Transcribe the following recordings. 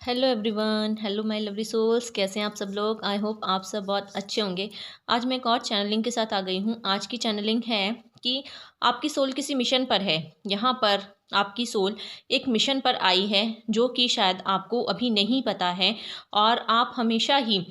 Hello everyone, hello my lovely souls. कैसे हैं आप सब लोग? आई होप आप सब बहुत अच्छे होंगे। आज मैं एक और चैनलिंग के साथ आ गई हूँ। आज की चैनलिंग है कि आपकी सोल किसी मिशन पर है। यहाँ पर आपकी सोल एक मिशन पर आई है जो कि शायद आपको अभी नहीं पता है, और आप हमेशा ही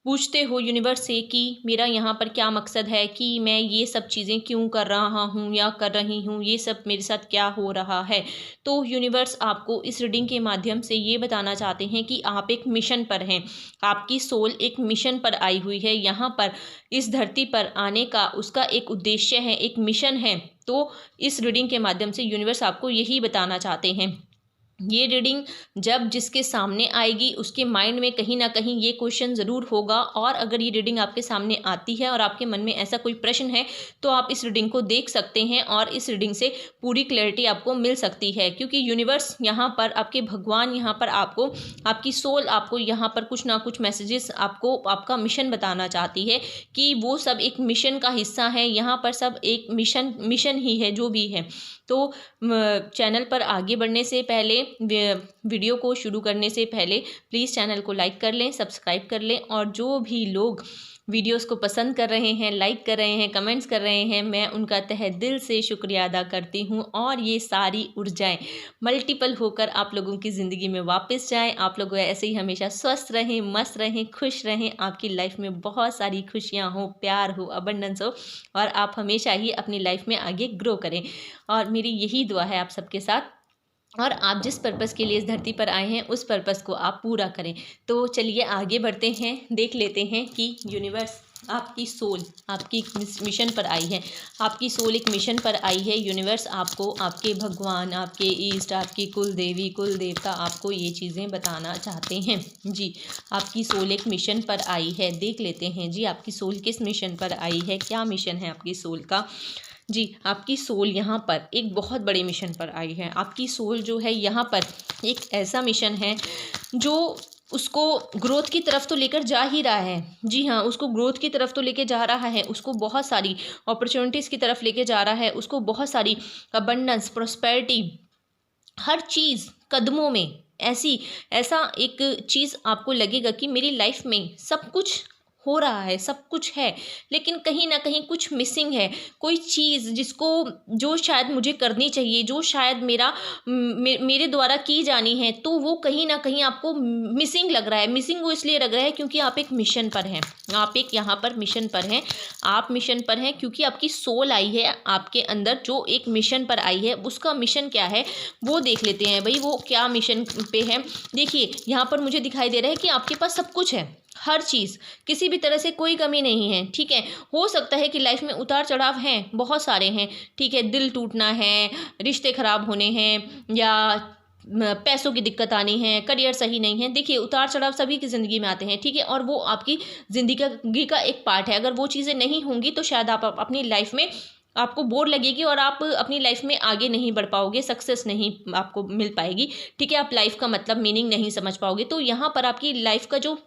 पूछते हो यूनिवर्स से कि मेरा यहाँ पर क्या मकसद है, कि मैं ये सब चीज़ें क्यों कर रहा हूँ या कर रही हूँ, ये सब मेरे साथ क्या हो रहा है। तो यूनिवर्स आपको इस रीडिंग के माध्यम से ये बताना चाहते हैं कि आप एक मिशन पर हैं। आपकी सोल एक मिशन पर आई हुई है। यहाँ पर इस धरती पर आने का उसका एक उद्देश्य है, एक मिशन है। तो इस रीडिंग के माध्यम से यूनिवर्स आपको यही बताना चाहते हैं। ये रीडिंग जब जिसके सामने आएगी उसके माइंड में कहीं ना कहीं ये क्वेश्चन ज़रूर होगा, और अगर ये रीडिंग आपके सामने आती है और आपके मन में ऐसा कोई प्रश्न है तो आप इस रीडिंग को देख सकते हैं और इस रीडिंग से पूरी क्लैरिटी आपको मिल सकती है। क्योंकि यूनिवर्स यहाँ पर, आपके भगवान यहाँ पर आपको, आपकी सोल आपको यहाँ पर कुछ ना कुछ मैसेजेस आपको आपका मिशन बताना चाहती है कि वो सब एक मिशन का हिस्सा है। यहाँ पर सब एक मिशन ही है जो भी है। तो चैनल पर आगे बढ़ने से पहले, वीडियो को शुरू करने से पहले प्लीज़ चैनल को लाइक कर लें, सब्सक्राइब कर लें, और जो भी लोग वीडियोस को पसंद कर रहे हैं, लाइक कर रहे हैं, कमेंट्स कर रहे हैं, मैं उनका तहे दिल से शुक्रिया अदा करती हूँ। और ये सारी ऊर्जाएं मल्टीपल होकर आप लोगों की ज़िंदगी में वापस जाएं। आप लोग ऐसे ही हमेशा स्वस्थ रहें, मस्त रहें, खुश रहें। आपकी लाइफ में बहुत सारी खुशियाँ हो, प्यार हो, अबंडेंस हो, और आप हमेशा ही अपनी लाइफ में आगे ग्रो करें। और मेरी यही दुआ है आप सबके साथ। और आप जिस पर्पज़ के लिए इस धरती पर आए हैं उस पर्पज़ को आप पूरा करें। तो चलिए आगे बढ़ते हैं, देख लेते हैं कि यूनिवर्स, आपकी सोल आपकी मिशन पर आई है। आपकी सोल एक मिशन पर आई है। यूनिवर्स आपको, आपके भगवान, आपके ईष्ट, आपकी कुल देवी, कुल देवता आपको ये चीज़ें बताना चाहते हैं। जी, आपकी सोल एक मिशन पर आई है। देख लेते हैं जी, आपकी सोल किस मिशन पर आई है, क्या मिशन है आपकी सोल का। जी, आपकी सोल यहाँ पर एक बहुत बड़े मिशन पर आई है। आपकी सोल जो है यहाँ पर एक ऐसा मिशन है जो उसको ग्रोथ की तरफ तो लेकर जा ही रहा है। जी हाँ, उसको ग्रोथ की तरफ तो लेकर जा रहा है, उसको बहुत सारी अपॉर्चुनिटीज़ की तरफ लेके जा रहा है, उसको बहुत सारी अबंडेंस, प्रॉस्पेरिटी, हर चीज़ कदमों में ऐसी, ऐसा एक चीज़ आपको लगेगा कि मेरी लाइफ में सब कुछ हो रहा है, सब कुछ है, लेकिन कहीं ना कहीं कुछ मिसिंग है। कोई चीज़ जिसको, जो शायद मुझे करनी चाहिए, जो शायद मेरे द्वारा की जानी है, तो वो कहीं ना कहीं आपको मिसिंग लग रहा है। मिसिंग वो इसलिए लग रहा है क्योंकि आप एक मिशन पर हैं। आप एक यहाँ पर मिशन पर हैं। आप मिशन पर हैं क्योंकि आपकी सोल आई है आपके अंदर, जो एक मिशन पर आई है। उसका मिशन क्या है वो देख लेते हैं भाई, वो क्या मिशन पे है। देखिए, यहाँ पर मुझे दिखाई दे रहा है कि आपके पास सब कुछ है, हर चीज़, किसी भी तरह से कोई कमी नहीं है। ठीक है, हो सकता है कि लाइफ में उतार चढ़ाव हैं, बहुत सारे हैं। ठीक है, दिल टूटना है, रिश्ते खराब होने हैं, या पैसों की दिक्कत आनी है, करियर सही नहीं है। देखिए, उतार चढ़ाव सभी की ज़िंदगी में आते हैं। ठीक है, और वो आपकी ज़िंदगी का एक पार्ट है। अगर वो चीज़ें नहीं होंगी तो शायद आप अपनी लाइफ में, आपको बोर लगेगी और आप अपनी लाइफ में आगे नहीं बढ़ पाओगे, सक्सेस नहीं आपको मिल पाएगी। ठीक है, आप लाइफ का मतलब, मीनिंग नहीं समझ पाओगे। तो यहाँ पर आपकी लाइफ का जो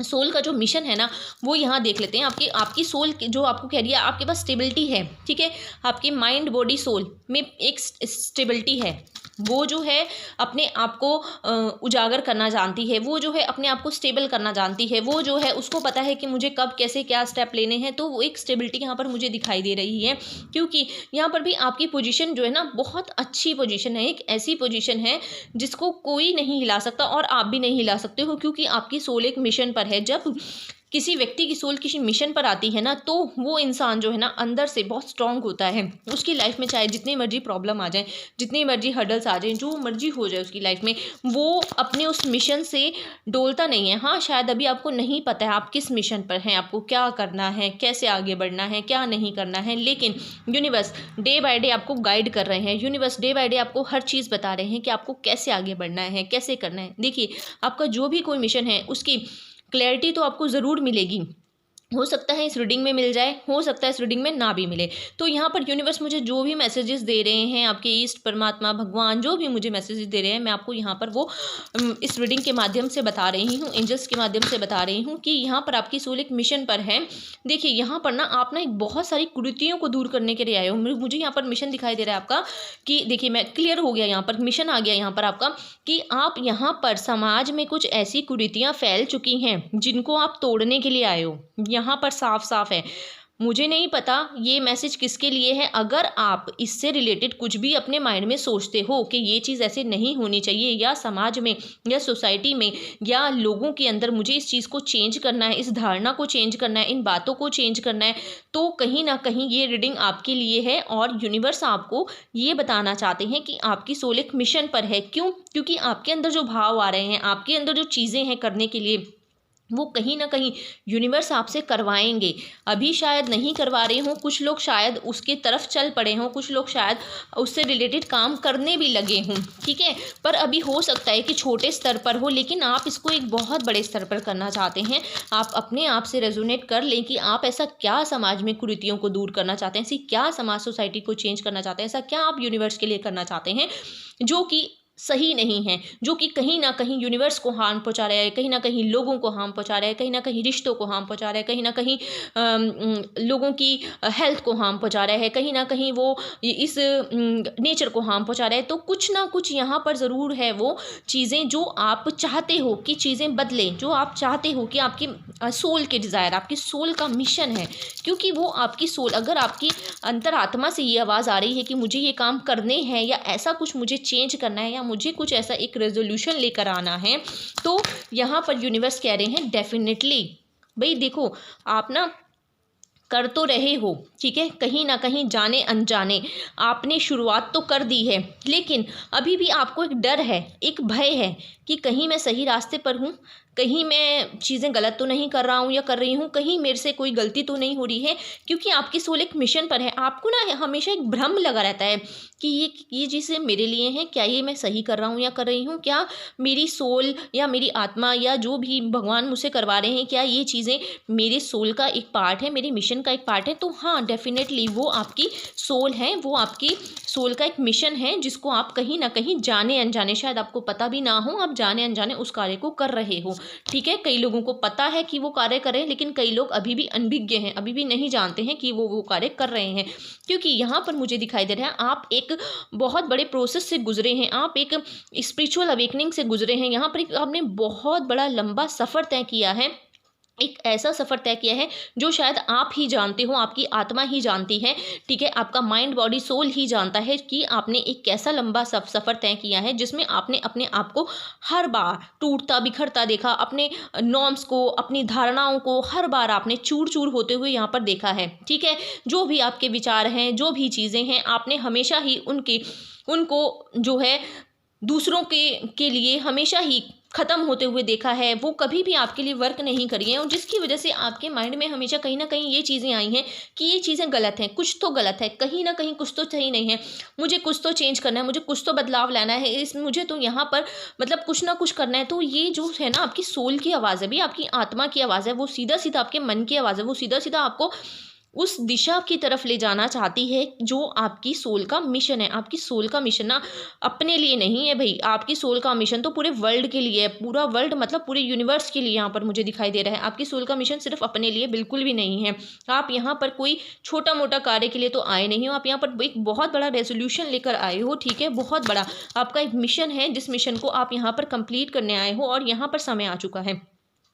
सोल का जो मिशन है ना, वो यहाँ देख लेते हैं। आपकी आपकी सोल जो आपको कह रही है, आपके पास स्टेबिलिटी है। ठीक है, आपके माइंड, बॉडी, सोल में एक स्टेबिलिटी है। वो जो है अपने आप को उजागर करना जानती है। वो जो है अपने आप को स्टेबल करना जानती है। वो जो है उसको पता है कि मुझे कब, कैसे, क्या स्टेप लेने हैं। तो वो एक स्टेबिलिटी यहाँ पर मुझे दिखाई दे रही है। क्योंकि यहाँ पर भी आपकी पोजीशन जो है ना, बहुत अच्छी पोजीशन है। एक ऐसी पोजीशन है जिसको कोई नहीं हिला सकता, और आप भी नहीं हिला सकते हो, क्योंकि आपकी सोल एक मिशन पर है। जब किसी व्यक्ति की सोल किसी मिशन पर आती है ना, तो वो इंसान जो है ना, अंदर से बहुत स्ट्रांग होता है। उसकी लाइफ में चाहे जितनी मर्जी प्रॉब्लम आ जाए, जितनी मर्जी हर्डल्स आ जाए, जो मर्जी हो जाए उसकी लाइफ में, वो अपने उस मिशन से डोलता नहीं है। हाँ, शायद अभी आपको नहीं पता है आप किस मिशन पर हैं, आपको क्या करना है, कैसे आगे बढ़ना है, क्या नहीं करना है, लेकिन यूनिवर्स डे बाय डे आपको गाइड कर रहे हैं। यूनिवर्स डे बाय डे आपको हर चीज़ बता रहे हैं कि आपको कैसे आगे बढ़ना है, कैसे करना है। देखिए, आपका जो भी कोई मिशन है उसकी क्लैरिटी तो आपको ज़रूर मिलेगी, हो सकता है इस रीडिंग में मिल जाए, हो सकता है इस रीडिंग में ना भी मिले। तो यहाँ पर यूनिवर्स मुझे जो भी मैसेजेस दे रहे हैं, आपके ईष्ट, परमात्मा, भगवान जो भी मुझे मैसेजेस दे रहे हैं, मैं आपको यहाँ पर वो इस रीडिंग के माध्यम से बता रही हूँ, एंजल्स के माध्यम से बता रही हूँ कि यहाँ पर आपकी सोल एक मिशन पर है। देखिए यहाँ पर ना आप ना एक बहुत सारी कुरीतियों को दूर करने के लिए आए हो। मुझे यहाँ पर मिशन दिखाई दे रहा है आपका कि देखिए मैं क्लियर हो गया, यहाँ पर मिशन आ गया यहाँ पर आपका कि आप यहाँ पर समाज में कुछ ऐसी कुरीतियाँ फैल चुकी हैं जिनको आप तोड़ने के लिए आए हो। यहाँ पर साफ साफ है। मुझे नहीं पता ये मैसेज किसके लिए है। अगर आप इससे रिलेटेड कुछ भी अपने माइंड में सोचते हो कि ये चीज़ ऐसे नहीं होनी चाहिए, या समाज में या सोसाइटी में या लोगों के अंदर मुझे इस चीज़ को चेंज करना है, इस धारणा को चेंज करना है, इन बातों को चेंज करना है, तो कहीं ना कहीं ये रीडिंग आपके लिए है। और यूनिवर्स आपको ये बताना चाहते हैं कि आपकी सोल एक मिशन पर है। क्यों? क्योंकि आपके अंदर जो भाव आ रहे हैं, आपके अंदर जो चीज़ें हैं करने के लिए, वो कहीं ना कहीं यूनिवर्स आपसे करवाएंगे। अभी शायद नहीं करवा रहे हों, कुछ लोग शायद उसके तरफ चल पड़े हों, कुछ लोग शायद उससे रिलेटेड काम करने भी लगे हों, ठीक है। पर अभी हो सकता है कि छोटे स्तर पर हो, लेकिन आप इसको एक बहुत बड़े स्तर पर करना चाहते हैं। आप अपने आप से रेजोनेट कर लें कि आप ऐसा क्या समाज में कुरीतियों को दूर करना चाहते हैं, ऐसी क्या समाज सोसाइटी को चेंज करना चाहते हैं, ऐसा क्या आप यूनिवर्स के लिए करना चाहते हैं जो कि सही नहीं है, जो कि कहीं ना कहीं यूनिवर्स को हार्म पहुंचा रहा है, कहीं ना कहीं लोगों को हार्म पहुंचा रहा है, कहीं ना कहीं रिश्तों को हार्म पहुंचा रहा है, कहीं ना कहीं लोगों की हेल्थ को हार्म पहुंचा रहा है, कहीं ना कहीं वो इस नेचर को हार्म पहुंचा रहा है। तो कुछ ना कुछ यहाँ पर ज़रूर है वो चीज़ें जो आप चाहते हो कि चीज़ें बदलें, जो आप चाहते हो कि आपकी सोल के डिज़ायर, आपकी सोल का मिशन है। क्योंकि वो आपकी सोल, अगर आपकी अंतरात्मा से ये आवाज़ आ रही है कि मुझे ये काम करने हैं, या ऐसा कुछ मुझे चेंज करना है, या मुझे कुछ ऐसा एक रेजोल्यूशन लेकर आना है, तो यहाँ पर यूनिवर्स कह रहे हैं डेफिनेटली भाई देखो आप ना कर तो रहे हो, ठीक है, कहीं ना कहीं जाने अनजाने आपने शुरुआत तो कर दी है, लेकिन अभी भी आपको एक डर है, एक भय है कि कहीं मैं सही रास्ते पर हूँ, कहीं मैं चीज़ें गलत तो नहीं कर रहा हूँ या कर रही हूँ, कहीं मेरे से कोई गलती तो नहीं हो रही है। क्योंकि आपकी सोल एक मिशन पर है। आपको ना हमेशा एक भ्रम लगा रहता है कि ये चीज़ें मेरे लिए हैं, क्या ये मैं सही कर रहा हूँ या कर रही हूँ, क्या मेरी सोल या मेरी आत्मा या जो भी भगवान मुझसे करवा रहे हैं, क्या ये चीज़ें मेरे सोल का एक पार्ट है, मेरे मिशन का एक पार्ट है। तो हाँ, डेफिनेटली वो आपकी सोल है, वो आपकी सोल का एक मिशन है जिसको आप कहीं ना कहीं जाने अनजाने, शायद आपको पता भी ना हो, आप जाने अनजाने उस कार्य को कर रहे हो, ठीक है। कई लोगों को पता है कि वो कार्य करें, लेकिन कई लोग अभी भी अनभिज्ञ हैं, अभी भी नहीं जानते हैं कि वो कार्य कर रहे हैं। क्योंकि यहाँ पर मुझे दिखाई दे रहा है आप एक बहुत बड़े प्रोसेस से गुजरे हैं, आप एक स्पिरिचुअल अवेकनिंग से गुजरे हैं। यहाँ पर आपने बहुत बड़ा लंबा सफ़र तय किया है, एक ऐसा सफ़र तय किया है जो शायद आप ही जानते हो, आपकी आत्मा ही जानती है, ठीक है, आपका माइंड बॉडी सोल ही जानता है कि आपने एक कैसा लंबा सफ़र तय किया है, जिसमें आपने अपने आप को हर बार टूटता बिखरता देखा, अपने नॉर्म्स को, अपनी धारणाओं को हर बार आपने चूर चूर होते हुए यहाँ पर देखा है, ठीक है। जो भी आपके विचार हैं, जो भी चीज़ें हैं, आपने हमेशा ही उनको जो है दूसरों के लिए हमेशा ही ख़त्म होते हुए देखा है। वो कभी भी आपके लिए वर्क नहीं करी हैं, और जिसकी वजह से आपके माइंड में हमेशा कहीं ना कहीं ये चीज़ें आई हैं कि ये चीज़ें गलत हैं, कुछ तो गलत है, कहीं ना कहीं कुछ तो सही नहीं है, मुझे कुछ तो चेंज करना है, मुझे कुछ तो बदलाव लाना है, मुझे तो यहाँ पर मतलब कुछ ना कुछ करना है। तो ये जो है ना आपकी सोल की आवाज़ है, भी आपकी आत्मा की आवाज़ है, वो सीधा सीधा आपके मन की आवाज़ है, वो सीधा सीधा आपको उस दिशा की तरफ ले जाना चाहती है जो आपकी सोल का मिशन है। आपकी सोल का मिशन ना अपने लिए नहीं है भाई, आपकी सोल का मिशन तो पूरे वर्ल्ड के लिए है। पूरा वर्ल्ड मतलब पूरे यूनिवर्स के लिए यहाँ पर मुझे दिखाई दे रहा है। आपकी सोल का मिशन सिर्फ अपने लिए बिल्कुल भी नहीं है। आप यहाँ पर कोई छोटा मोटा कार्य के लिए तो आए नहीं हो, आप यहाँ पर एक बहुत बड़ा रेजोल्यूशन लेकर आए हो, ठीक है, बहुत बड़ा आपका एक मिशन है, जिस मिशन को आप यहाँ पर कंप्लीट करने आए हो, और यहाँ पर समय आ चुका है।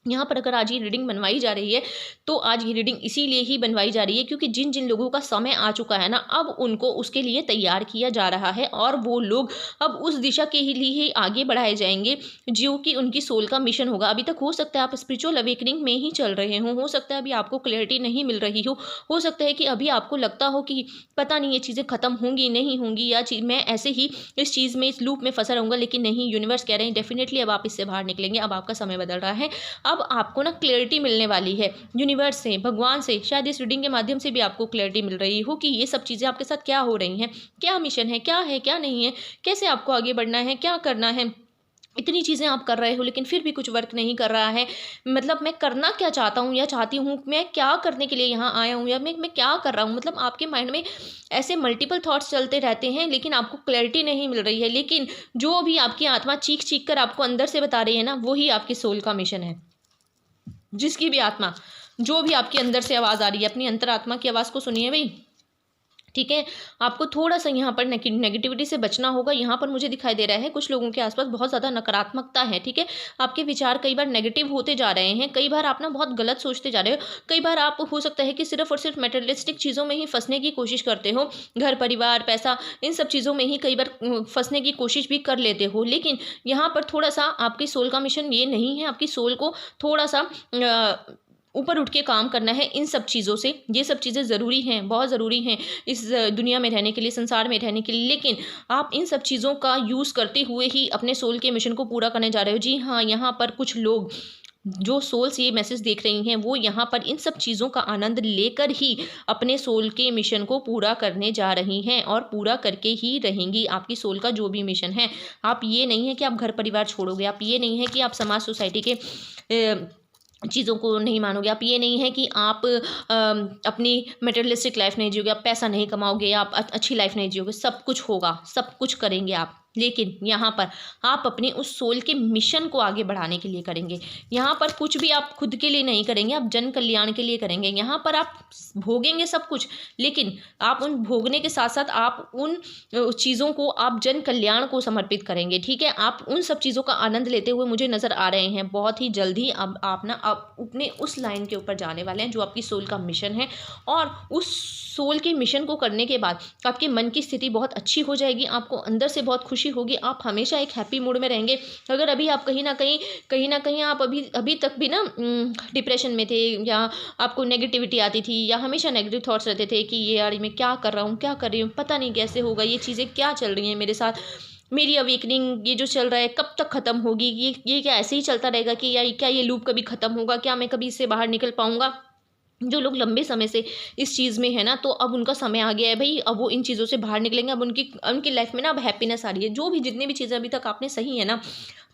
यहाँ पर अगर आज ये रीडिंग बनवाई जा रही है तो आज ये रीडिंग इसीलिए ही बनवाई जा रही है क्योंकि जिन जिन लोगों का समय आ चुका है ना, अब उनको उसके लिए तैयार किया जा रहा है, और वो लोग अब उस दिशा के लिए ही आगे बढ़ाए जाएंगे जो कि उनकी सोल का मिशन होगा। अभी तक हो सकता है आप स्पिरिचुअल अवेकनिंग में ही चल रहे हो सकता है अभी आपको क्लैरिटी नहीं मिल रही हो सकता है कि अभी आपको लगता हो कि पता नहीं ये चीज़ें ख़त्म होंगी नहीं होंगी, या मैं ऐसे ही इस चीज़ में, इस लूप में फंसा रहूँगा। लेकिन नहीं, यूनिवर्स कह रहे हैं डेफिनेटली अब आप इससे बाहर निकलेंगे, अब आपका समय बदल रहा है, अब आपको ना क्लैरिटी मिलने वाली है यूनिवर्स से, भगवान से। शायद इस रीडिंग के माध्यम से भी आपको क्लैरिटी मिल रही हो कि ये सब चीज़ें आपके साथ क्या हो रही हैं, क्या मिशन है, क्या नहीं है, कैसे आपको आगे बढ़ना है, क्या करना है। इतनी चीज़ें आप कर रहे हो लेकिन फिर भी कुछ वर्क नहीं कर रहा है। मतलब मैं करना क्या चाहता हूँ या चाहती हूँ, मैं क्या करने के लिए यहाँ आया हूँ या मैं क्या कर रहा हूँ। मतलब आपके माइंड में ऐसे मल्टीपल थॉट्स चलते रहते हैं लेकिन आपको क्लैरिटी नहीं मिल रही है। लेकिन जो भी आपकी आत्मा चीख कर आपको अंदर से बता रही है ना, वही आपकी सोल का मिशन है। जिसकी भी आत्मा, जो भी आपके अंदर से आवाज़ आ रही है, अपनी अंतरात्मा की आवाज़ को सुनिए भाई। ठीक है, आपको थोड़ा-सा यहाँ पर नेगेटिविटी से बचना होगा। यहाँ पर मुझे दिखाई दे रहा है कुछ लोगों के आसपास बहुत ज़्यादा नकारात्मकता है, ठीक है? आपके विचार कई बार नेगेटिव होते जा रहे हैं, कई बार आप ना बहुत गलत सोचते जा रहे हो, कई बार आप हो सकता है कि सिर्फ़ और सिर्फ़ मटेरियलिस्टिक चीज़ों में ही फँसने की कोशिश करते हो। घर, परिवार, पैसा, इन सब चीज़ों में ही कई बार फँसने की कोशिश भी कर लेते हो। लेकिन यहाँ पर थोड़ा-सा आपकी सोल का मिशन ये नहीं है, आपकी सोल को थोड़ा-सा ऊपर उठ के काम करना है इन सब चीज़ों से। ये सब चीज़ें ज़रूरी हैं, बहुत ज़रूरी हैं इस दुनिया में रहने के लिए, संसार में रहने के लिए। लेकिन आप इन सब चीज़ों का यूज़ करते हुए ही अपने सोल के मिशन को पूरा करने जा रहे हो। जी हाँ, यहाँ पर कुछ लोग जो सोल से ये मैसेज देख रही हैं, वो यहाँ पर इन सब चीज़ों का आनंद लेकर ही अपने सोल के मिशन को पूरा करने जा रही हैं और पूरा करके ही रहेंगी। आपकी सोल का जो भी मिशन है, आप ये नहीं है कि आप घर परिवार छोड़ोगे, आप ये नहीं है कि आप समाज सोसाइटी के चीज़ों को नहीं मानोगे, आप ये नहीं है कि आप अपनी मटेरियलिस्टिक लाइफ नहीं जियोगे, आप पैसा नहीं कमाओगे, आप अच्छी लाइफ नहीं जियोगे। सब कुछ होगा, सब कुछ करेंगे आप। लेकिन यहाँ पर आप अपने उस सोल के मिशन को आगे बढ़ाने के लिए करेंगे। यहाँ पर कुछ भी आप खुद के लिए नहीं करेंगे, आप जन कल्याण के लिए करेंगे। यहाँ पर आप भोगेंगे सब कुछ, लेकिन आप उन भोगने के साथ साथ आप उन चीज़ों को आप जन कल्याण को समर्पित करेंगे। ठीक है, आप उन सब चीज़ों का आनंद लेते हुए मुझे नज़र आ रहे हैं। बहुत ही जल्दी अब आप ना आप अपने उस लाइन के ऊपर जाने वाले हैं जो आपकी सोल का मिशन है। और उस सोल के मिशन को करने के बाद आपके मन की स्थिति बहुत अच्छी हो जाएगी, आपको अंदर से बहुत खुशी होगी, आप हमेशा एक हैप्पी मूड में रहेंगे। अगर अभी आप कहीं ना कहीं आप अभी तक भी ना डिप्रेशन में थे, या आपको नेगेटिविटी आती थी, या हमेशा नेगेटिव थॉट्स रहते थे कि ये यार मैं क्या कर रहा हूँ, क्या कर रही हूँ, पता नहीं कैसे होगा, ये चीज़ें क्या चल रही हैं मेरे साथ, मेरी अवेकनिंग ये जो चल रहा है कब तक ख़त्म होगी, ये क्या ऐसे ही चलता रहेगा कि या क्या ये लूप कभी ख़त्म होगा, क्या मैं कभी इससे बाहर निकल पाऊँगा। जो लोग लंबे समय से इस चीज़ में है ना, तो अब उनका समय आ गया है भाई, अब वो इन चीज़ों से बाहर निकलेंगे। अब उनकी लाइफ में ना अब हैप्पीनेस आ रही है। जो भी जितनी भी चीज़ें अभी तक आपने सही है ना,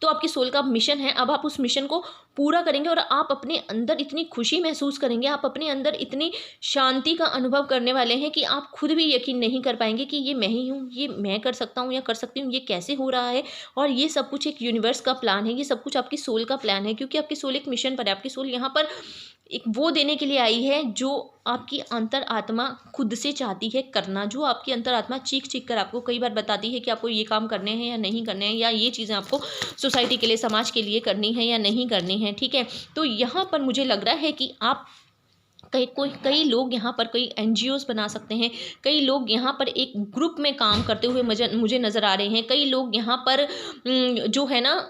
तो आपकी सोल का मिशन है, अब आप उस मिशन को पूरा करेंगे और आप अपने अंदर इतनी खुशी महसूस करेंगे, आप अपने अंदर इतनी शांति का अनुभव करने वाले हैं कि आप खुद भी यकीन नहीं कर पाएंगे कि ये मैं ही हूँ, ये मैं कर सकता हूँ या कर सकती हूँ, ये कैसे हो रहा है। और ये सब कुछ एक यूनिवर्स का प्लान है, ये सब कुछ आपकी सोल का प्लान है, क्योंकि आपकी सोल एक मिशन पर है। आपकी सोल यहाँ पर एक वो देने के लिए आई है जो आपकी अंतर आत्मा खुद से चाहती है करना, जो आपकी अंतर आत्मा चीख कर आपको कई बार बताती है कि आपको ये काम करने हैं या नहीं करने हैं, या ये चीज़ें आपको सोसाइटी के लिए, समाज के लिए करनी है या नहीं करनी है। ठीक है, तो यहाँ पर मुझे लग रहा है कि आप कई लोग यहाँ पर कई एनजीओज बना सकते हैं, कई लोग यहाँ पर एक ग्रुप में काम करते हुए मुझे नज़र आ रहे हैं। कई लोग यहाँ पर जो है ना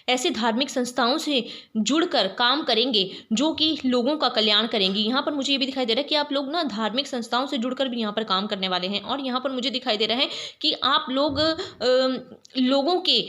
ऐसे धार्मिक संस्थाओं से जुड़कर काम करेंगे जो कि लोगों का कल्याण करेंगी। यहाँ पर मुझे ये भी दिखाई दे रहा है कि आप लोग ना धार्मिक संस्थाओं से जुड़कर भी यहाँ पर काम करने वाले हैं। और यहाँ पर मुझे दिखाई दे रहा है कि आप लोग लोगों के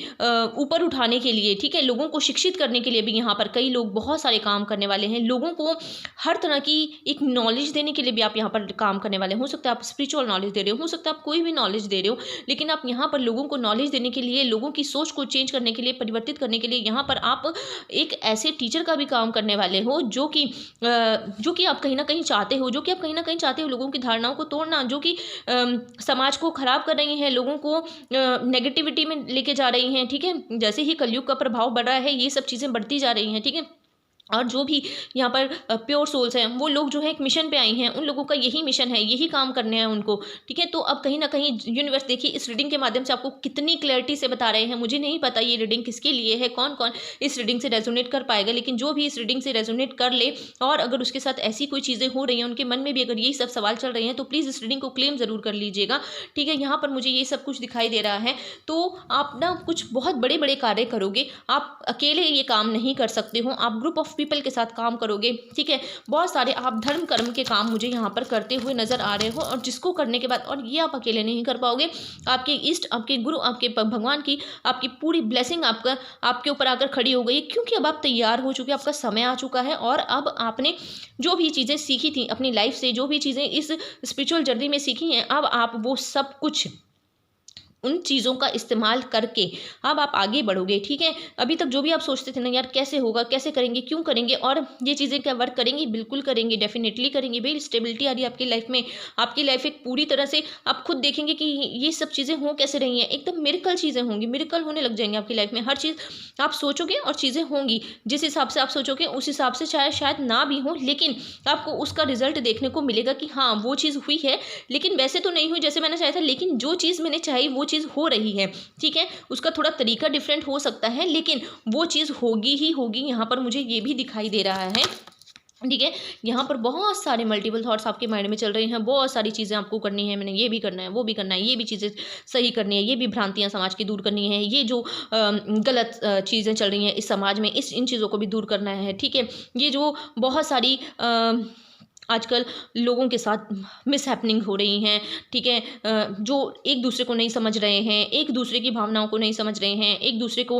ऊपर उठाने के लिए, ठीक है, लोगों को शिक्षित करने के लिए भी यहाँ पर कई लोग बहुत सारे काम करने वाले हैं। लोगों को हर तरह की एक नॉलेज देने के लिए भी आप यहाँ पर काम करने वाले हैं। हो सकता है आप स्पिरिचुअल नॉलेज दे रहे हो सकता है आप कोई भी नॉलेज दे रहे हो, लेकिन आप यहाँ पर लोगों को नॉलेज देने के लिए, लोगों की सोच को चेंज करने के लिए, परिवर्तित करने के लिए यहाँ पर आप एक ऐसे टीचर का भी काम करने वाले हो जो कि आप कहीं ना कहीं चाहते हो, लोगों की धारणाओं को तोड़ना, जो कि समाज को खराब कर रही हैं, लोगों को नेगेटिविटी में लेके जा रही हैं। ठीक है, जैसे ही कलयुग का प्रभाव बढ़ रहा है, ये सब चीज़ें बढ़ती जा रही हैं। ठीक है, और जो भी यहाँ पर प्योर सोल्स हैं, वो लोग जो है एक मिशन पे आई हैं, उन लोगों का यही मिशन है, यही काम करने हैं उनको। ठीक है, तो अब कहीं ना कहीं यूनिवर्स देखिए इस रीडिंग के माध्यम से आपको कितनी क्लैरिटी से बता रहे हैं। मुझे नहीं पता ये रीडिंग किसके लिए है, कौन कौन इस रीडिंग से रेजोनेट कर पाएगा, लेकिन जो भी इस रीडिंग से रेजोनेट कर ले और अगर उसके साथ ऐसी कोई चीज़ें हो रही हैं, उनके मन में भी अगर यही सब सवाल चल रहे हैं, तो प्लीज़ इस रीडिंग को क्लेम ज़रूर कर लीजिएगा। ठीक है, यहाँ पर मुझे ये सब कुछ दिखाई दे रहा है। तो आप ना कुछ बहुत बड़े बड़े कार्य करोगे, आप अकेले ये काम नहीं कर सकते हो, आप ग्रुप ऑफ पीपल के साथ काम करोगे। ठीक है, बहुत सारे आप धर्म कर्म के काम मुझे यहाँ पर करते हुए नजर आ रहे हो, और जिसको करने के बाद, और ये आप अकेले नहीं कर पाओगे, आपके इष्ट, आपके गुरु, आपके भगवान की आपकी पूरी ब्लेसिंग आपके ऊपर आकर खड़ी हो गई, क्योंकि अब आप तैयार हो चुके, आपका समय आ चुका है। और अब आपने जो भी चीज़ें सीखी थी अपनी लाइफ से, जो भी चीज़ें इस स्पिरिचुअल जर्नी में सीखी हैं, अब आप वो सब कुछ उन चीज़ों का इस्तेमाल करके अब आप आगे बढ़ोगे, ठीक है। अभी तक जो भी आप सोचते थे ना यार कैसे होगा, कैसे करेंगे, क्यों करेंगे, और ये चीज़ें क्या वर्क करेंगी, बिल्कुल करेंगी, डेफिनेटली करेंगी भाई। स्टेबिलिटी आ रही है आपकी लाइफ में, आपकी लाइफ एक पूरी तरह से आप खुद देखेंगे कि ये सब चीज़ें हो कैसे रही हैं, एकदम मिरेकल चीज़ें होंगी, मिरेकल होने लग जाएंगे आपकी लाइफ में। हर चीज़ आप सोचोगे और चीज़ें होंगी, जिस हिसाब से आप सोचोगे उस हिसाब से चाहे शायद ना भी हो, लेकिन आपको उसका रिजल्ट देखने को मिलेगा कि हाँ वो चीज़ हुई है, लेकिन वैसे तो नहीं हुई जैसे मैंने चाहा था, लेकिन जो चीज़ मैंने चाही वो चीज़ हो रही है, ठीक है। उसका थोड़ा तरीका डिफरेंट हो सकता है, लेकिन वो चीज़ होगी ही होगी। यहाँ पर मुझे ये भी दिखाई दे रहा है, ठीक है। यहाँ पर बहुत सारे मल्टीपल थॉट्स आपके माइंड में चल रहे हैं, बहुत सारी चीज़ें आपको करनी है, मैंने ये भी करना है, वो भी करना है, ये भी चीज़ें सही करनी है, ये भी भ्रांतियाँ समाज की दूर करनी है, ये जो गलत चीज़ें चल रही हैं इस समाज में, इन चीज़ों को भी दूर करना है, ठीक है। ये जो बहुत सारी आजकल लोगों के साथ मिसहैपनिंग हो रही हैं, ठीक है, जो एक दूसरे को नहीं समझ रहे हैं, एक दूसरे की भावनाओं को नहीं समझ रहे हैं, एक दूसरे को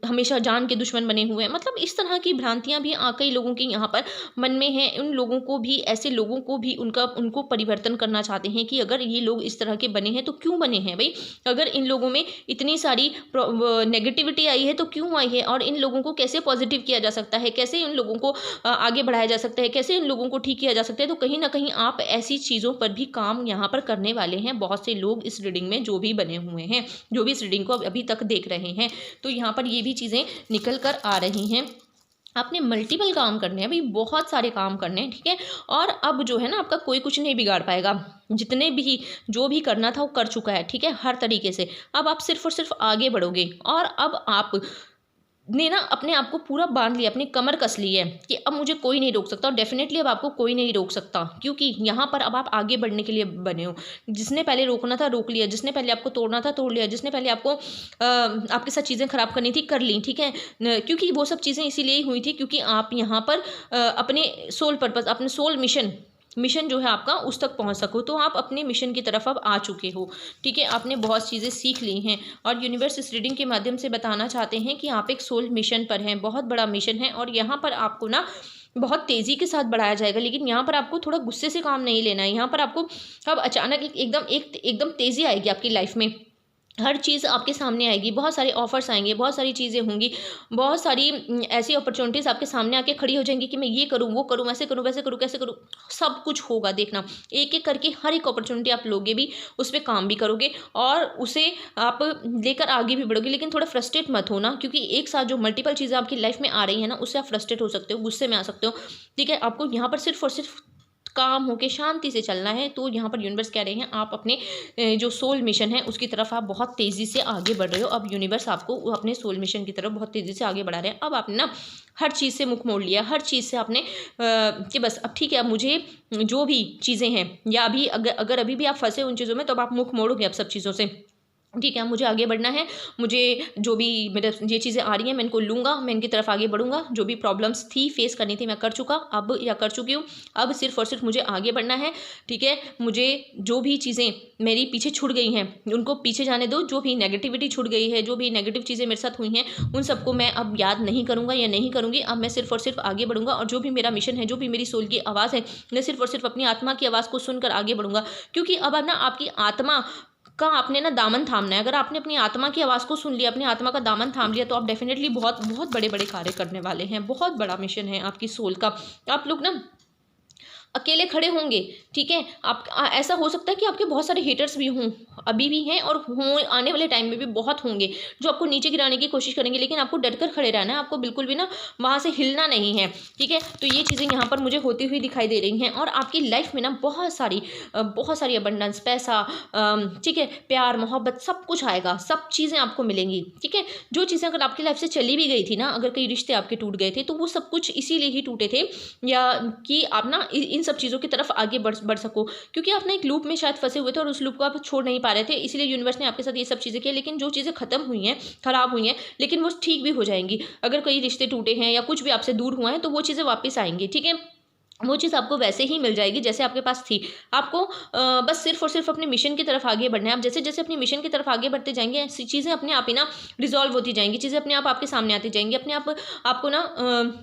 हमेशा जान के दुश्मन बने हुए हैं, मतलब इस तरह की भ्रांतियां भी कई लोगों के यहाँ पर मन में हैं। उन लोगों को भी, ऐसे लोगों को भी उनको परिवर्तन करना चाहते हैं कि अगर ये लोग इस तरह के बने हैं तो क्यों बने हैं भाई, अगर इन लोगों में इतनी सारी नेगेटिविटी आई है तो क्यों आई है, और इन लोगों को कैसे पॉजिटिव किया जा सकता है, कैसे इन लोगों को आगे बढ़ाया जा सकता है, कैसे इन लोगों को ठीक किया जा सकता है। तो कहीं ना कहीं आप ऐसी चीज़ों पर भी काम यहाँ पर करने वाले हैं। बहुत से लोग इस रीडिंग में जो भी बने हुए हैं, जो भी इस रीडिंग को अभी तक देख रहे हैं, तो यहाँ पर ये भी चीज़ें निकल कर आ रही हैं। आपने मल्टीपल काम करने हैं भाई, बहुत सारे काम करने हैं, ठीक है। और अब जो है ना आपका कोई कुछ नहीं बिगाड़ पाएगा, जितने भी जो भी करना था वो कर चुका है, ठीक है, हर तरीके से। अब आप सिर्फ और सिर्फ आगे बढ़ोगे, और अब आप ने ना अपने आप को पूरा बांध लिया, अपनी कमर कस ली है कि अब मुझे कोई नहीं रोक सकता, और डेफिनेटली अब आपको कोई नहीं रोक सकता, क्योंकि यहाँ पर अब आप आगे बढ़ने के लिए बने हो। जिसने पहले रोकना था रोक लिया, जिसने पहले आपको तोड़ना था तोड़ लिया, जिसने पहले आपको आपके साथ चीज़ें खराब करनी थी कर ली, ठीक है। क्योंकि वो सब चीज़ें इसीलिए ही हुई थी क्योंकि आप यहाँ पर अपने सोल पर्पस, अपने सोल मिशन जो है आपका उस तक पहुंच सको। तो आप अपने मिशन की तरफ अब आ चुके हो, ठीक है। आपने बहुत चीज़ें सीख ली हैं, और यूनिवर्स इस रीडिंग के माध्यम से बताना चाहते हैं कि आप एक सोल मिशन पर हैं, बहुत बड़ा मिशन है, और यहाँ पर आपको ना बहुत तेज़ी के साथ बढ़ाया जाएगा। लेकिन यहाँ पर आपको थोड़ा गुस्से से काम नहीं लेना है। यहाँ पर आपको अब अचानक एकदम तेज़ी आएगी आपकी लाइफ में, हर चीज़ आपके सामने आएगी, बहुत सारे ऑफर्स आएंगे, बहुत सारी चीज़ें होंगी, बहुत सारी ऐसी अपॉर्चुनिटीज़ आपके सामने आके खड़ी हो जाएंगी कि मैं ये करूँ, वो करूँ, ऐसे करूँ, वैसे करूँ, कैसे करूँ, सब कुछ होगा। देखना, एक एक करके हर एक अपॉर्चुनिटी आप लोगे भी, उस पर काम भी करोगे, और उसे आप लेकर आगे भी बढ़ोगे। लेकिन थोड़ा फ्रस्ट्रेट मत होना, क्योंकि एक साथ जो मल्टीपल चीज़ें आपकी लाइफ में आ रही है ना, उससे आप फ्रस्ट्रेट हो सकते हो, गुस्से में आ सकते हो, ठीक है। आपको यहाँ पर सिर्फ और सिर्फ काम होके शांति से चलना है। तो यहाँ पर यूनिवर्स कह रहे हैं आप अपने जो सोल मिशन है उसकी तरफ आप बहुत तेज़ी से आगे बढ़ रहे हो। अब यूनिवर्स आपको अपने सोल मिशन की तरफ बहुत तेज़ी से आगे बढ़ा रहे हैं। अब आपने ना हर चीज़ से मुख मोड़ लिया, हर चीज़ से आपने कि बस अब ठीक है, अब मुझे जो भी चीज़ें हैं, या अभी अगर अभी भी आप फंसे उन चीज़ों में, तो अब आप मुख मोड़ोगे अब सब चीज़ों से, ठीक है। मुझे आगे बढ़ना है, मुझे जो भी मेरे ये चीज़ें आ रही हैं मैं इनको लूँगा, मैं इनकी तरफ आगे बढ़ूँगा। जो भी प्रॉब्लम्स थी, फेस करनी थी, मैं कर चुका अब, या कर चुकी हूँ। अब सिर्फ और सिर्फ मुझे आगे बढ़ना है, ठीक है। मुझे जो भी चीज़ें मेरी पीछे छूट गई हैं उनको पीछे जाने दो, जो भी नेगेटिविटी छूट गई है, जो भी नेगेटिव चीज़ें मेरे साथ हुई हैं, उन सबको मैं अब याद नहीं करूँगा या नहीं करूँगी। अब मैं सिर्फ और सिर्फ आगे बढ़ूँगा, और जो भी मेरा मिशन है, जो भी मेरी सोल की आवाज़ है, मैं सिर्फ और सिर्फ अपनी आत्मा की आवाज़ को सुनकर आगे बढ़ूँगा। क्योंकि अब ना आपकी आत्मा का आपने ना दामन थामना है। अगर आपने अपनी आत्मा की आवाज़ को सुन लिया, अपनी आत्मा का दामन थाम लिया, तो आप डेफिनेटली बहुत बहुत बड़े बड़े कार्य करने वाले हैं। बहुत बड़ा मिशन है आपकी सोल का। आप लोग ना अकेले खड़े होंगे, ठीक है। आप ऐसा हो सकता है कि आपके बहुत सारे हेटर्स भी हों, अभी भी हैं, और हों आने वाले टाइम में भी बहुत होंगे, जो आपको नीचे गिराने की कोशिश करेंगे। लेकिन आपको डटकर खड़े रहना है, आपको बिल्कुल भी ना वहाँ से हिलना नहीं है, ठीक है। तो ये चीज़ें यहाँ पर मुझे होती हुई दिखाई दे रही हैं। और आपकी लाइफ में ना बहुत सारी अबंडेंस, पैसा, ठीक है, प्यार, मोहब्बत, सब कुछ आएगा, सब चीज़ें आपको मिलेंगी, ठीक है। जो चीज़ें अगर आपकी लाइफ से चली भी गई थी ना, अगर कई रिश्ते आपके टूट गए थे, तो वो सब कुछ इसीलिए ही टूटे थे, या कि आप ना इन सब चीज़ों की तरफ आगे बढ़ सको। क्योंकि आप ना एक लूप में शायद फंसे हुए थे, और उस लूप को आप छोड़ नहीं पा रहे थे, इसलिए यूनिवर्स ने आपके साथ ये सब चीज़ें की। लेकिन जो चीज़ें खत्म हुई हैं, खराब हुई हैं, लेकिन वो ठीक भी हो जाएंगी। अगर कई रिश्ते टूटे हैं या कुछ भी आपसे दूर हुआ है, तो वो चीज़ें वापस आएंगी, ठीक है। वो चीज़ आपको वैसे ही मिल जाएगी जैसे आपके पास थी। आपको बस सिर्फ़ और सिर्फ़ अपने मिशन की तरफ आगे बढ़ना है। आप जैसे-जैसे अपनी मिशन की तरफ आगे बढ़ते जाएँगे, ऐसी चीज़ें अपने आप ही ना रिज़ॉल्व होती जाएँगी, चीज़ें अपने आप आपके सामने आती जाएँगी, अपने आप आपको ना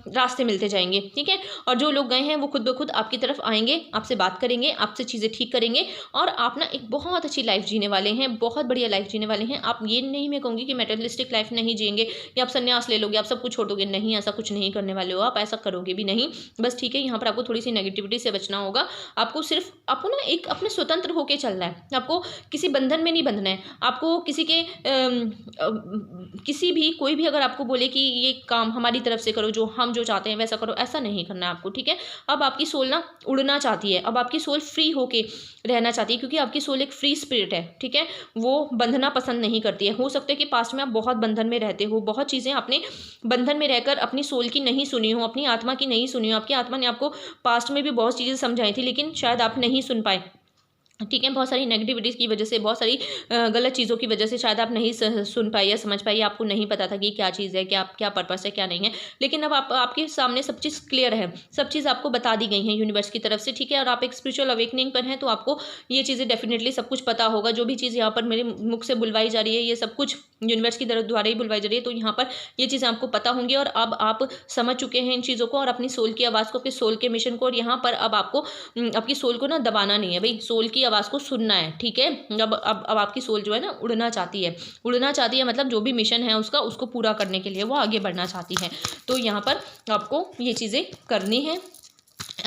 रास्ते मिलते जाएँगे, ठीक है? और जो लोग गए हैं वो खुद ब खुद आपकी तरफ आएँगे, आपसे बात करेंगे, आपसे चीज़ें ठीक करेंगे और आप ना एक बहुत अच्छी लाइफ़ जीने वाले हैं, बहुत बढ़िया लाइफ़ जीने वाले हैं। आप ये नहीं मैं कहूँगी कि मटेरियलिस्टिक लाइफ़ नहीं जिएँगे या आप सन्यास ले लोगे, आप सब कुछ छोड़ दोगे, नहीं ऐसा कुछ नहीं करने वाले हो आप, ऐसा करोगे भी नहीं। बस ठीक है, यहाँ पर आपको थोड़ी-सी नेगेटिविटी से बचना होगा। आपको सिर्फ़ आपको ना एक अपने स्वतंत्र होके चलना है। आपको किसी बंधन में नहीं बंधना है। आपको किसी के किसी भी कोई भी अगर आपको बोले कि ये काम हमारी तरफ से करो, जो हम जो चाहते हैं वैसा करो, ऐसा नहीं करना है आपको, ठीक है? अब आपकी सोल ना उड़ना चाहती है। अब आपकी सोल फ्री होके रहना चाहती है क्योंकि आपकी सोल एक फ्री स्पिरिट है, ठीक है? वो बंधना पसंद नहीं करती है। हो सकता है कि पास्ट में आप बहुत बंधन में रहते हो, बहुत चीज़ें आपने बंधन में रहकर अपनी सोल की नहीं सुनी हो, अपनी आत्मा की नहीं सुनी हो। आपकी आत्मा ने आपको पास्ट में भी बहुत चीज़ें समझाई थी लेकिन शायद आप नहीं सुन पाए, ठीक है? बहुत सारी नेगेटिविटीज़ की वजह से, बहुत सारी गलत चीज़ों की वजह से शायद आप नहीं सुन पाए या समझ पाए, आपको नहीं पता था कि क्या चीज़ है, क्या पर्पस है, क्या नहीं है। लेकिन अब आप आपके सामने सब चीज़ क्लियर है, सब चीज़ आपको बता दी गई हैं यूनिवर्स की तरफ से, ठीक है? और आप एक स्पिरिचुअल अवेकनिंग पर हैं तो आपको ये चीज़ें डेफिनेटली सब कुछ पता होगा। जो भी चीज़ यहाँ पर मेरे मुख से बुलवाई जा रही है, ये सब कुछ यूनिवर्स की द्वारा ही बुलवाई जा रही है, तो यहाँ पर ये चीज़ें आपको पता होंगी और अब आप समझ चुके हैं इन चीज़ों को और अपनी सोल की आवाज़ को, अपने सोल के मिशन को। और यहाँ पर अब आपको आपकी सोल को ना दबाना नहीं है, भई सोल की आवाज़ को सुनना है, ठीक है? अब आपकी सोल जो है ना उड़ना चाहती है। उड़ना चाहती है मतलब जो भी मिशन है उसका, उसको पूरा करने के लिए वो आगे बढ़ना चाहती है। तो यहाँ पर आपको ये चीज़ें करनी है।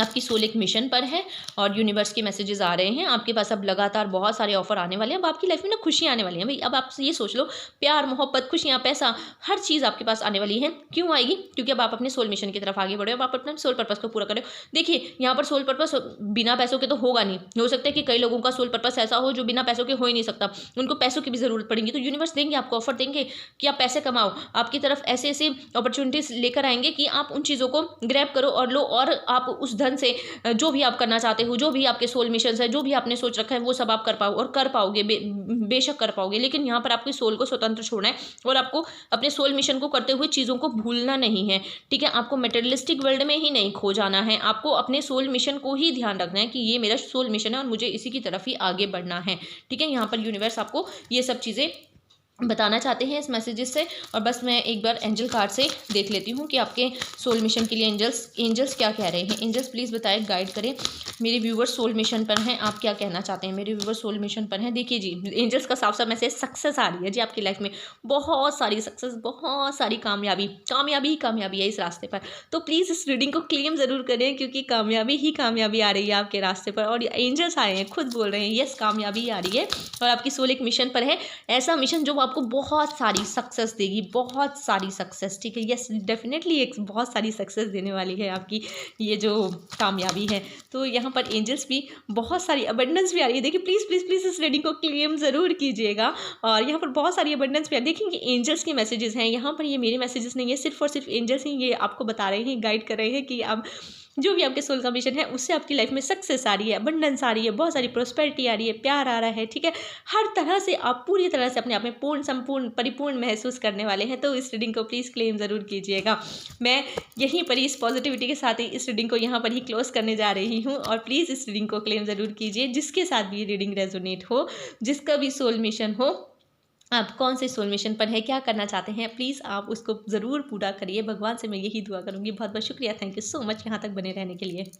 आपकी सोल एक मिशन पर है और यूनिवर्स के मैसेजेस आ रहे हैं आपके पास। अब लगातार बहुत सारे ऑफर आने वाले हैं। अब आपकी लाइफ में ना खुशियाँ आने वाली हैं भाई। अब आप ये सोच लो, प्यार, मोहब्बत, खुशियाँ, पैसा, हर चीज़ आपके पास आने वाली है। क्यों आएगी? क्योंकि अब आप अपने सोल मिशन की तरफ आगे बढ़े हो, अब आप अपने सोल पर्पस को पूरा करो। देखिए यहाँ पर सोल पर्पस बिना पैसों के तो होगा नहीं। हो सकता है कि कई लोगों का सोल पर्पस ऐसा हो जो बिना पैसों के हो ही नहीं सकता, उनको पैसों की भी ज़रूरत पड़ेगी, तो यूनिवर्स देंगे आपको, ऑफर देंगे कि आप पैसे कमाओ। आपकी तरफ ऐसे ऐसे अपॉर्चुनिटीज़ लेकर आएंगे कि आप उन चीज़ों को ग्रैब करो और लो, और आप उस धन से जो भी आप करना चाहते हो, जो भी आपके सोल मिशन है, जो भी आपने सोच रखा है, वो सब आप कर पाओ और कर पाओगे, बेशक कर पाओगे। लेकिन यहाँ पर आपकी सोल को स्वतंत्र छोड़ना है और आपको अपने सोल मिशन को करते हुए चीज़ों को भूलना नहीं है, ठीक है? आपको मटेरियलिस्टिक वर्ल्ड में ही नहीं खो जाना है, आपको अपने सोल मिशन को ही ध्यान रखना है कि ये मेरा सोल मिशन है और मुझे इसी की तरफ ही आगे बढ़ना है, ठीक है? यहाँ पर यूनिवर्स आपको ये सब चीज़ें बताना चाहते हैं इस मैसेजेस से। और बस मैं एक बार एंजल कार्ड से देख लेती हूँ कि आपके सोल मिशन के लिए एंजल्स क्या कह रहे हैं। एंजल्स प्लीज़ बताएं, गाइड करें। मेरे व्यूवर्स सोल मिशन पर हैं, आप क्या कहना चाहते हैं? मेरे व्यूवर्स सोल मिशन पर हैं। देखिए जी, एंजल्स का साफ साफ मैसेज सक्सेस आ रही है जी आपकी लाइफ में, बहुत सारी सक्सेस, बहुत सारी कामयाबी, कामयाबी ही कामयाबी है इस रास्ते पर। तो प्लीज़ इस रीडिंग को क्लेम ज़रूर करें क्योंकि कामयाबी ही कामयाबी आ रही है आपके रास्ते पर। और एंजल्स आए हैं, खुद बोल रहे हैं यस कामयाबी आ रही है और आपकी सोल एक मिशन पर है, ऐसा मिशन जो आपको बहुत सारी सक्सेस देगी, बहुत सारी सक्सेस, ठीक है? यस डेफिनेटली एक बहुत सारी सक्सेस देने वाली है आपकी ये जो कामयाबी है। तो यहाँ पर एंजल्स भी बहुत सारी अबंडेंस भी आ रही है। देखिए प्लीज़ प्लीज़ प्लीज़ इस रीडिंग को क्लेम ज़रूर कीजिएगा। और यहाँ पर बहुत सारी अबंडेंस भी आ रही है। देखिए एंजल्स के मैसेजेस हैं यहाँ पर, ये मेरे मैसेजेस नहीं है, सिर्फ और सिर्फ एंजल्स ही ये आपको बता रहे हैं, गाइड कर रहे हैं कि अब जो भी आपके सोल का मिशन है उससे आपकी लाइफ में सक्सेस आ रही है, अबंडेंस आ रही है, बहुत सारी प्रोस्पेरिटी आ रही है, प्यार आ रहा है, ठीक है? हर तरह से आप पूरी तरह से अपने आप में पूर्ण, संपूर्ण, परिपूर्ण महसूस करने वाले हैं। तो इस रीडिंग को प्लीज़ क्लेम ज़रूर कीजिएगा। मैं यहीं पर इस पॉजिटिविटी के साथ ही इस रीडिंग को यहाँ पर ही क्लोज करने जा रही हूँ। और प्लीज़ इस रीडिंग को क्लेम ज़रूर कीजिए, जिसके साथ भी ये रीडिंग रेजोनेट हो, जिसका भी सोल मिशन हो, आप कौन से सोल मिशन पर है, क्या करना चाहते हैं, प्लीज़ आप उसको ज़रूर पूरा करिए। भगवान से मैं यही दुआ करूँगी। बहुत बहुत शुक्रिया, थैंक यू सो मच यहाँ तक बने रहने के लिए।